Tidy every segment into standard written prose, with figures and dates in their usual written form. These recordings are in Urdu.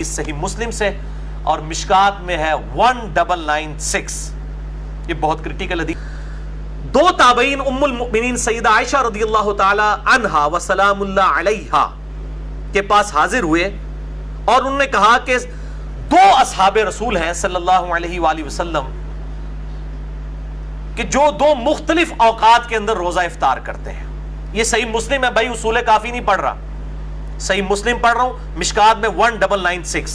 صحیح مسلم سے اور مشکات میں ہے 1996. یہ بہت کرٹیکل حدیث. دو تابعین ام المؤمنین سیدہ عائشہ رضی اللہ تعالی عنہا و سلام اللہ علیہا کے پاس حاضر ہوئے اور انہوں نے کہا کہ دو اصحاب رسول ہیں صلی اللہ علیہ وآلہ وسلم کہ جو دو مختلف اوقات کے اندر روزہ افطار کرتے ہیں. یہ صحیح مسلم ہے بھائی, اصول کافی نہیں پڑھ رہا, صحیح مسلم پڑھ رہا ہوں, مشکات میں 1996.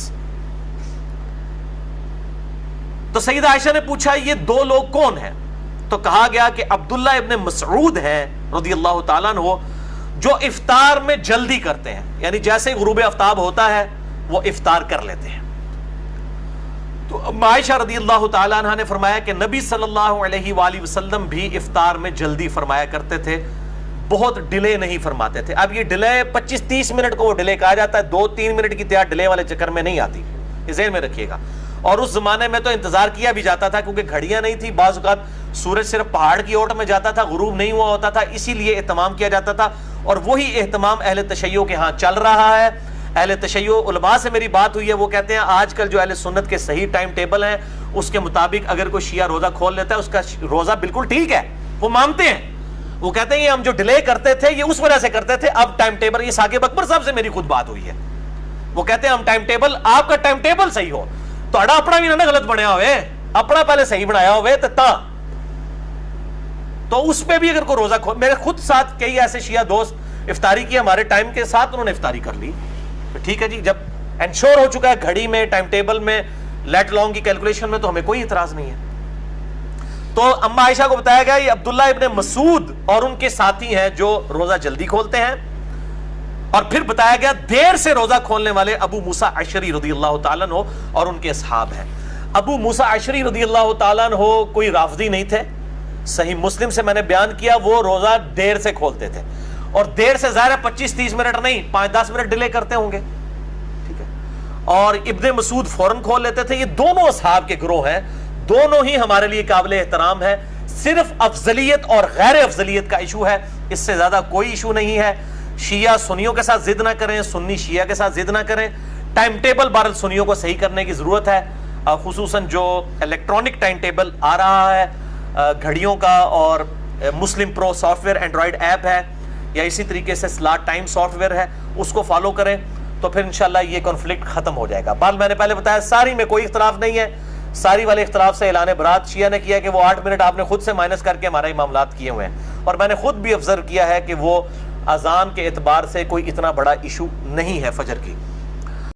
تو سیدہ عائشہ نے پوچھا یہ دو لوگ کون ہیں؟ تو کہا گیا کہ عبداللہ ابن مسعود ہیں رضی اللہ تعالیٰ عنہ, جو افطار میں جلدی کرتے ہیں, یعنی جیسے غروب آفتاب ہوتا ہے وہ افطار کر لیتے ہیں. تو عائشہ رضی اللہ تعالیٰ عنہ نے فرمایا کہ نبی صلی اللہ علیہ وآلہ وسلم بھی افطار میں جلدی فرمایا کرتے تھے, بہت ڈیلے نہیں فرماتے تھے. اب یہ ڈیلے 25-30 منٹ کو وہ ڈیلے کہا جاتا ہے, 2-3 منٹ کی تیار ڈیلے والے چکر میں نہیں آتی, یہ ذہن میں رکھیے گا. اور اس زمانے میں تو انتظار کیا بھی جاتا تھا کیونکہ گھڑیاں نہیں تھی, بعض اوقات سورج صرف پہاڑ کی اوٹ میں جاتا تھا, غروب نہیں ہوا ہوتا تھا, اسی لیے اہتمام کیا جاتا تھا. اور وہی اہتمام اہل تشیع کے ہاں چل رہا ہے. اہل تشیع علماء سے میری بات ہوئی ہے, وہ کہتے ہیں آج کل جو اہل سنت کے صحیح ٹائم ٹیبل ہیں اس کے مطابق اگر کوئی شیعہ روزہ کھول لیتا ہے اس کا روزہ بالکل ٹھیک ہے, وہ مانتے ہیں. وہ کہتے ہیں یہ ہم جو ڈیلے کرتے تھے یہ اس وجہ سے کرتے تھے, اب ٹائم ٹیبل, یہ ثاقب اکبر صاحب سے میری خود بات ہوئی ہے, وہ کہتے ہیں ہم ٹائم ٹیبل, آپ کا ٹائم ٹیبل صحیح ہو تو اپنا بھی نہ غلط بنیا ہوئے, اپنا پہلے صحیح بنایا ہوئے تو اس پہ بھی اگر کوئی روزہ کھول. میرے خود ساتھ کئی ایسے شیعہ دوست افطاری کی ہمارے ٹائم کے ساتھ انہوں نے افطاری کر لی, ٹھیک ہے جی, جب انشور ہو چکا ہے گھڑی میں, ٹائم ٹیبل میں, لیٹ لانگ کی کیلکولیشن میں, تو ہمیں کوئی اعتراض نہیں ہے. تو اما عائشہ کو بتایا گیا یہ عبداللہ ابن مسعود اور ان کے ساتھی ہیں جو روزہ جلدی کھولتے ہیں. اور پھر بتایا گیا دیر سے روزہ کھولنے والے ابو موسیٰ اشعری رضی اللہ تعالیٰ عنہ اور ان کے اصحاب ہیں. ابو موسیٰ اشعری رضی اللہ تعالیٰ عنہ کوئی رافضی نہیں تھے, صحیح مسلم سے میں نے بیان کیا وہ روزہ دیر سے کھولتے تھے, اور دیر سے ظاہر ہے 25-30 منٹ نہیں, 5-10 منٹ ڈیلے کرتے ہوں گے, ٹھیک ہے. اور ابن مسعود فوراً کھول لیتے تھے. یہ دونوں اصحاب کے گروہ ہیں, دونوں ہی ہمارے لیے قابل احترام ہے. صرف افضلیت اور غیر افضلیت کا ایشو ہے, اس سے زیادہ کوئی ایشو نہیں ہے. شیعہ سنیوں کے ساتھ ضد نہ کریں, سنی شیعہ کے ساتھ ضد نہ کریں. ٹائم ٹیبل بہرحال سنیوں کو صحیح کرنے کی ضرورت ہے, خصوصاً جو الیکٹرانک ٹائم ٹیبل آ رہا ہے گھڑیوں کا, اور مسلم پرو سافٹ ویئر اینڈرائڈ ایپ ہے, یا اسی طریقے سے سلاٹ ٹائم سافٹ ویئر ہے, اس کو فالو کریں تو پھر انشاءاللہ یہ کنفلکٹ ختم ہو جائے گا. بال میں نے پہلے بتایا ساری میں کوئی اختلاف نہیں ہے, ساری والے اختلاف سے اعلان برات شیعہ نے کیا کہ وہ 8 منٹ آپ نے خود سے مائنس کر کے ہمارے معاملات کیے ہوئے ہیں, اور میں نے خود بھی آبزرو کیا ہے کہ وہ اذان کے اعتبار سے کوئی اتنا بڑا ایشو نہیں ہے فجر کی.